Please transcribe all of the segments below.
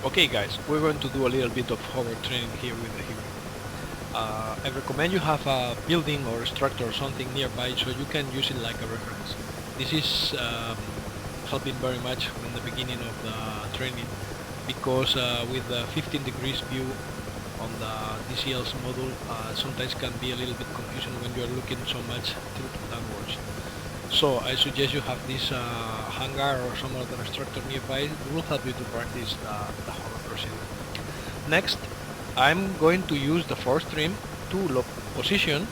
Okay guys, we're going to do a little bit of hover training here with the Huey. I recommend you have a building or a structure or something nearby so you can use it like a reference. This is helping very much in the beginning of the training because with the 15 degrees view on the DCS module sometimes can be a little bit confusing when you are looking so much tilted downwards. So I suggest you have this hangar or some other structure nearby. It will help you to practice the hover procedure. Next, I'm going to use the force trim to position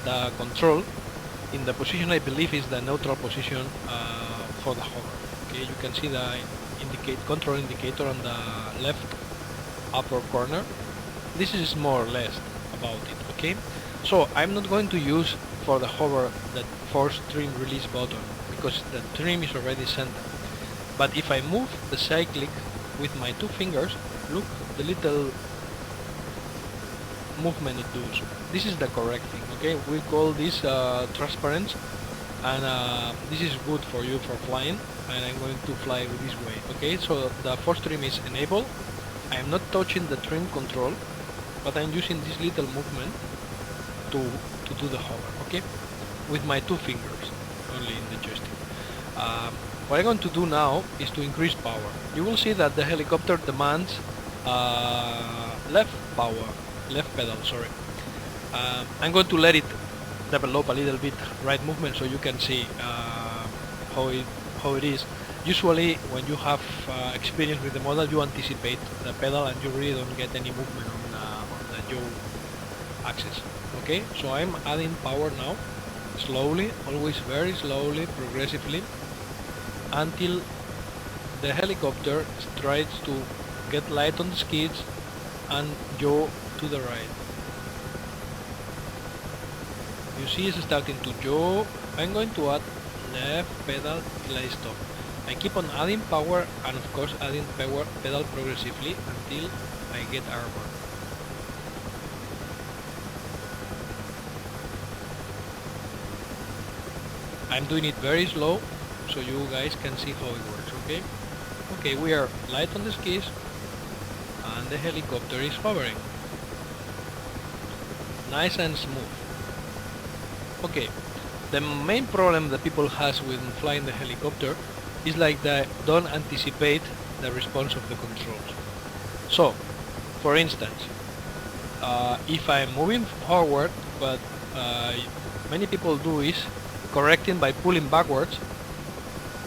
the control in the position I believe is the neutral position for the hover. Okay, you can see the control indicator on the left upper corner. This is more or less about it. Okay, so I'm not going to use for the hover the force trim release button because the trim is already centered. But if I move the cyclic with my two fingers, look the little movement it does. This is the correct thing. Okay, we call this transparent, and this is good for you for flying, and I'm going to fly this way. Okay, so the force trim is enabled. I am not touching the trim control, but I'm using this little movement to do the hover, okay, with my two fingers only in the joystick. What I'm going to do now is to increase power. You will see that the helicopter demands left pedal, sorry. I'm going to let it develop a little bit right movement so you can see how it is. Usually when you have experience with the model, you anticipate the pedal and you really don't get any movement on the yaw axis. Okay, so I'm adding power now, slowly, always very slowly, progressively, until the helicopter tries to get light on the skids and yaw to the right. You see it's starting to yaw. I'm going to add left pedal till I stop. I keep on adding power and of course adding pedal progressively until I get airborne. I'm doing it very slow so you guys can see how it works, okay? Okay, we are light on the skis and the helicopter is hovering. Nice and smooth. Okay, the main problem that people has with flying the helicopter is like they don't anticipate the response of the controls. So, for instance, if I'm moving forward, what many people do is correcting by pulling backwards,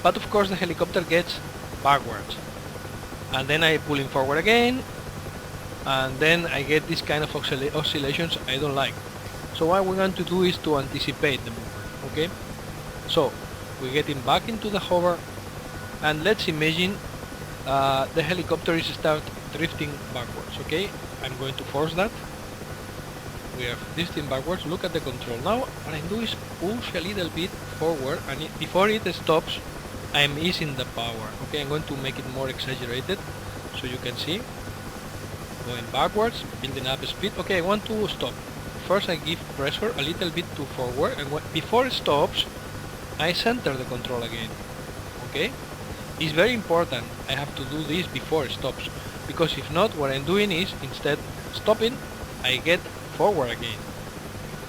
but of course the helicopter gets backwards, and then I pulling forward again, and then I get this kind of oscillations I don't like. So what we're going to do is to anticipate the movement, okay? So we're getting back into the hover, and let's imagine the helicopter is start drifting backwards, okay? I'm going to force that. We are drifting backwards. Look at the control. Now what I do is push a little bit forward, and before it stops, I'm easing the power. Okay, I'm going to make it more exaggerated so you can see. Going backwards, building up speed. Okay, I want to stop. First I give pressure a little bit to forward, and before it stops, I center the control again. Okay? It's very important. I have to do this before it stops, because if not, what I'm doing is, instead stopping, I get forward again.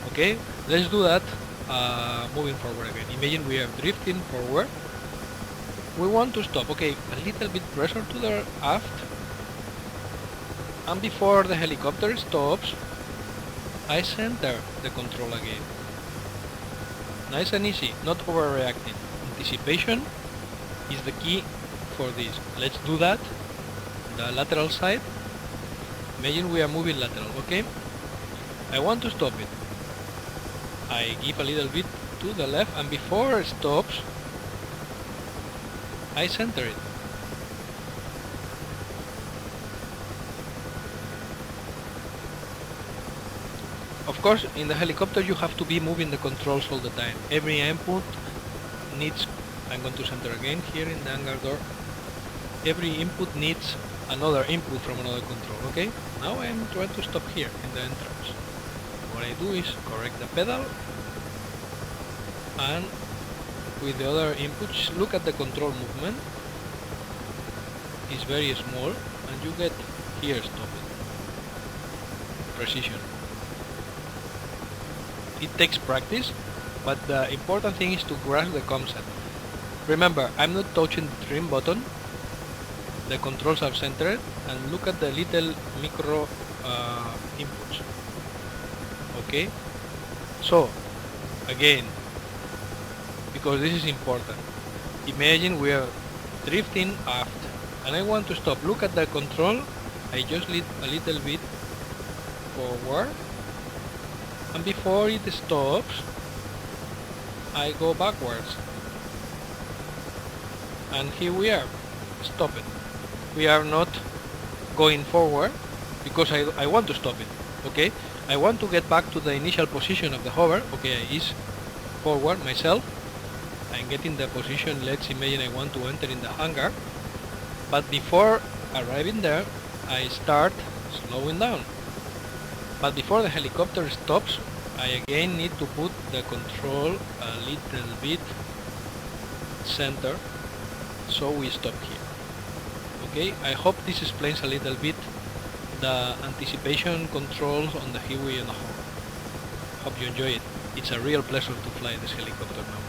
Okay? Let's do that moving forward again. Imagine we are drifting forward. We want to stop. Okay, a little bit pressure to the aft, and before the helicopter stops, I center the control again. Nice and easy, not overreacting. Anticipation is the key for this. Let's do that. The lateral side. Imagine we are moving lateral, okay? I want to stop it. I give a little bit to the left, and before it stops, I center it. Of course, in the helicopter you have to be moving the controls all the time. Every input needs, I'm going to center again here in the hangar door. Every input needs another input from another control, okay? Now I'm trying to stop here in the entrance. What I do is correct the pedal, and with the other inputs, look at the control movement. is very small and you get here stopped. Precision. It takes practice, but the important thing is to grasp the concept. Remember, I'm not touching the trim button, the controls are centered, and look at the little micro inputs. Okay? So, again, because this is important, imagine we are drifting aft and I want to stop. Look at the control, I just lead a little bit forward, and before it stops I go backwards, and here we are, stop it. We are not going forward because I want to stop it. Okay, I want to get back to the initial position of the hover. Okay, I ease forward myself, I'm getting the position. Let's imagine I want to enter in the hangar, but before arriving there I start slowing down. But before the helicopter stops, I again need to put the control a little bit center, so we stop here. Okay, I hope this explains a little bit the anticipation controls on the Huey and the hover. Hope you enjoy it. It's a real pleasure to fly this helicopter now.